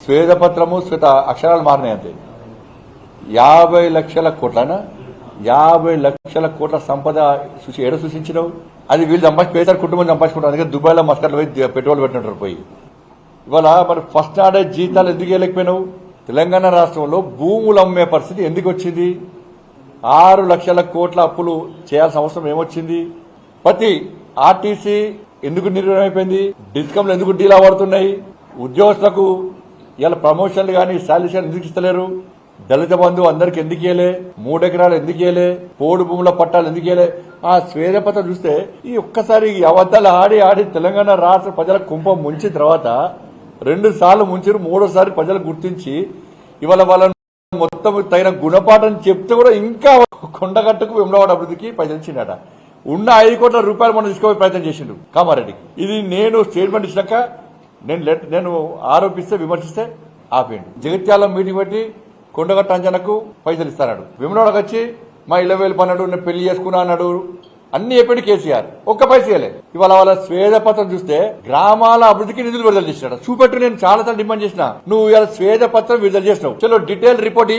శ్వేతపత్రము శ్వేత అక్షరాలు మారినాయి అంతే. 50 లక్షల కోట్లనా 50 లక్షల కోట్ల సంపద ఏడ సృష్టించినావు? అది వీళ్ళు పేసారు కుటుంబం సంపాదించుకుంటారు. అందుకే దుబాయ్లో మస్కట్లో పోయి పెట్రోల్ పెట్టినట్టు పోయి ఇవాళ మరి ఫస్ట్ నాడే జీతాలు ఎందుకు ఇవ్వలేకపోయినావు? తెలంగాణ రాష్ట్రంలో భూములు అమ్మే పరిస్థితి ఎందుకు వచ్చింది? 6 లక్షల కోట్ల అప్పులు చేయాల్సిన అవసరం ఏమొచ్చింది? ప్రతి ఆర్టీసీ ఎందుకు నిర్వహణ అయిపోయింది? డిస్కమ్లు ఎందుకు డీలా పడుతున్నాయి? ఉద్యోగస్తులకు ఇలా ప్రమోషన్లు కానీ శాలరీ ఎందుకు ఇస్తలేరు? దళిత బంధు అందరికి ఎందుకు ఇయ్యలే? 3 ఎకరాలు ఎందుకు ఇయ్యలే? పోడు భూముల పట్టాలు ఎందుకు ఇయ్యలే? ఆ శ్వేతపత్రం చూస్తే ఈ ఒక్కసారి అబద్దాలు ఆడి ఆడి తెలంగాణ రాష్ట్ర ప్రజల కుంభం ముంచిన తర్వాత 2 సార్లు ముంచారు, 3వసారి ప్రజలు గుర్తించి ఇవాళ వాళ్ళని మొత్తం తగిన గుణపాఠం చెప్తే కూడా ఇంకా కొండగట్టుకు వెమ్లవాడ అభివృద్ధికి పైసలు ఇచ్చిండట. ఉన్న 5 కోట్ల రూపాయలు మనం తీసుకోవే ప్రయత్నం చేసిండు కామారెడ్డికి. ఇది నేను స్టేట్మెంట్ ఇచ్చినాక నేను ఆరోపిస్తే విమర్శిస్తే ఆపేయండి. జగిత్యాల మీటింగ్ పెట్టి కొండగట్ట అంచనకు పైసలు ఇస్తాడు. విమలవాడకు వచ్చి మా 20,000 అన్నాడు, నేను పెళ్లి చేసుకున్నా అన్నాడు. అన్ని చెప్పాడు కేసీఆర్, ఒక్క పైస ఇవ్వలే. ఇవాళ వాళ్ళ శ్వేతపత్రం చూస్తే గ్రామాల అభివృద్ధికి నిధులు విడుదల చేసినాడు. చూపెట్టు, నేను చాలాసార్లు డిమాండ్ చేసిన. నువ్వు ఇలా శ్వేతపత్రం విడుదల చేసినావు, చలో డీటెయిల్ రిపోర్ట్.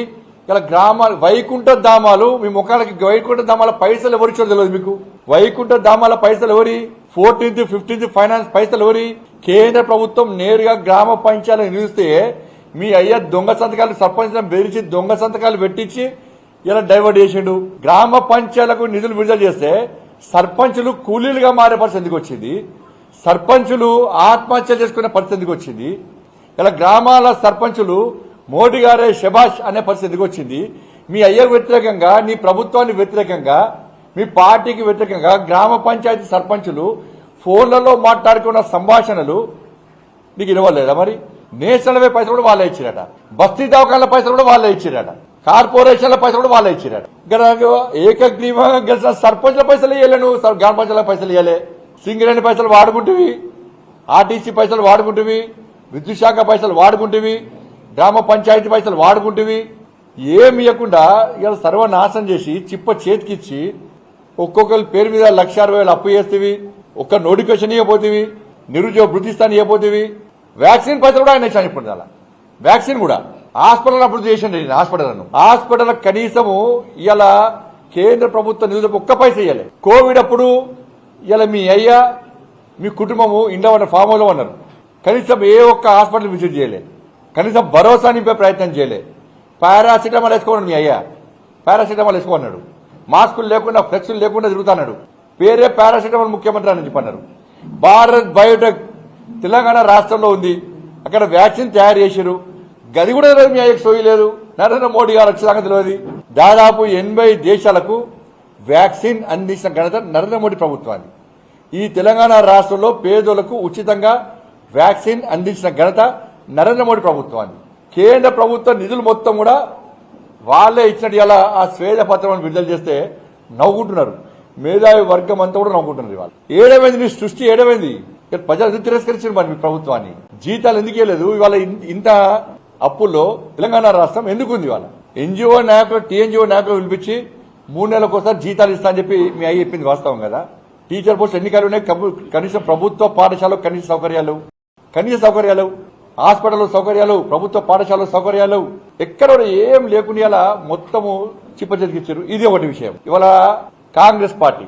ఇలా గ్రామాలు వైకుంఠ ధామాలు మీ ముఖాలకి వైకుంఠ ధామాల పైసలు ఎవరిచ్చో తెలియదు మీకు. వైకుంఠ ధామాల పైసలు ఎవరి? 14th, 15th ఫైనాన్స్ పైసలు ఎవరి? కేంద్ర ప్రభుత్వం నేరుగా గ్రామ పంచాయతీలను నిలిస్తే మీ అయ్య దొంగ సంతకాలు సర్పంచ్లను బెదిరించి దొంగ సంతకాలు పెట్టించి ఇలా డైవర్ట్ చేసిండు. గ్రామ పంచాయతీలకు నిధులు విడుదల చేస్తే సర్పంచులు కూలీలుగా మారే పరిస్థితి ఎందుకు వచ్చింది? సర్పంచులు ఆత్మహత్యలు చేసుకునే పరిస్థితి ఎందుకు వచ్చింది? ఇలా గ్రామాల సర్పంచులు మోడీ గారే శబాష్ అనే పరిస్థితి ఎందుకు వచ్చింది? మీ అయ్యకు వ్యతిరేకంగా, నీ ప్రభుత్వానికి వ్యతిరేకంగా, మీ పార్టీకి వ్యతిరేకంగా గ్రామ పంచాయతీ సర్పంచులు ఫోన్లలో మాట్లాడుకున్న సంభాషణలు నీకు ఇవ్వలేదా? మరి నేషనల్ వే పైసలు కూడా వాళ్ళే ఇచ్చిరట, బస్తీ దవాఖాన్ల పైసలు కూడా వాళ్ళే ఇచ్చిరట, కార్పొరేషన్ల పైసలు కూడా వాళ్ళే ఇచ్చిరట. ఏకగ్రీవంగా గెలిచిన సర్పంచ్ల పైసలు ఇవ్వలే, నువ్వు గ్రామ పంచాయతీల పైసలు ఇవ్వలే. సింగరేణి పైసలు వాడుకుంటువి, ఆర్టీసీ పైసలు వాడుకుంటువి, విద్యుత్ శాఖ పైసలు వాడుకుంటువి, గ్రామ పంచాయతీ పైసలు వాడుకుంటువి. ఏమి ఇవ్వకుండా ఇలా సర్వనాశనం చేసి చిప్ప చేతికిచ్చి ఒక్కొక్కరి పేరు మీద 1,60,000 అప్పు చేస్తేవి, ఒక్క నోటిఫికేషన్ ఇవ్వబోతేవి, నిరుద్యోగ వృత్తిస్తాన్ని ఇవ్వబోతేవి. వ్యాక్సిన్ పైసలు కూడా ఆయన ఇచ్చాను. ఇప్పుడు అలా వ్యాక్సిన్ కూడా హాస్పిటల్ అభివృద్ధి చేసిండి. హాస్పిటల్ కనీసము ఇలా కేంద్ర ప్రభుత్వ నిధులకు ఒక్క పైస ఇవ్వలే. కోవిడ్ అప్పుడు ఇలా మీ అయ్య మీ కుటుంబము ఇంట్లో ఫామ్ హౌస్ లో ఉన్నారు. కనీసం ఏ ఒక్క హాస్పిటల్ విజిట్ చేయలే, కనీసం భరోసా నింపే ప్రయత్నం చేయలే. పారాసిటమాల్ వేసుకోన్నాడు మీ అయ్య, పారాసిటమాల్ వేసుకోన్నాడు. మాస్కులు లేకుండా ఫ్లెక్సులు లేకుండా తిరుగుతున్నాడు. పేరే పారాసిటమాల్ ముఖ్యమంత్రి అని చెప్పన్నారు. భారత్ బయోటెక్ తెలంగాణ రాష్ట్రంలో ఉంది, అక్కడ వ్యాక్సిన్ తయారు చేశారు. గది కూడా తెలియదు మీ అయ్యకు, సోయి లేదు. నరేంద్ర మోడీ గారు వచ్చేదాకా తెలియదు. దాదాపు 80 దేశాలకు వ్యాక్సిన్ అందించిన ఘనత నరేంద్ర మోడీ ప్రభుత్వాన్ని. ఈ తెలంగాణ రాష్ట్రంలో పేదోళ్లకు ఉచితంగా వ్యాక్సిన్ అందించిన ఘనత నరేంద్ర మోడీ ప్రభుత్వాన్ని. కేంద్ర ప్రభుత్వ నిధులు మొత్తం కూడా వాళ్లే ఇచ్చినట్టు ఇలా ఆ శ్వేతపత్రం విడుదల చేస్తే నవ్వుకుంటున్నారు. మేధావి వర్గం అంతా కూడా నవ్వుకుంటున్నారు. ఇవాళ ఏడమైంది నీ సృష్టి, ఏడమైంది. ప్రజలు ఎందుకు తిరస్కరించారు మరి మీ ప్రభుత్వాన్ని? జీతాలు ఎందుకు ఇవ్వలేదు? ఇవాళ ఇంత అప్పుల్లో తెలంగాణ రాష్ట్రం ఎందుకు ఉంది? ఇవాళ ఎన్జిఓ నాయకులు, టీఎన్జిఓ నాయకులు పిలిపించి 3 నెలలకు ఒకసారి జీతాలు ఇస్తా అని చెప్పి మీ అయ్యి చెప్పింది వాస్తవం కదా. టీచర్ పోస్ట్ ఎన్నికలు ఉన్నాయి, కనీసం ప్రభుత్వ పాఠశాలలో కనీస సౌకర్యాలు, హాస్పిటల్ సౌకర్యాలు, ప్రభుత్వ పాఠశాల సౌకర్యాలు ఎక్కడ ఏం లేకుండా మొత్తము చిప్పచెతికిచ్చారు. ఇది ఒకటి విషయం. ఇవాళ కాంగ్రెస్ పార్టీ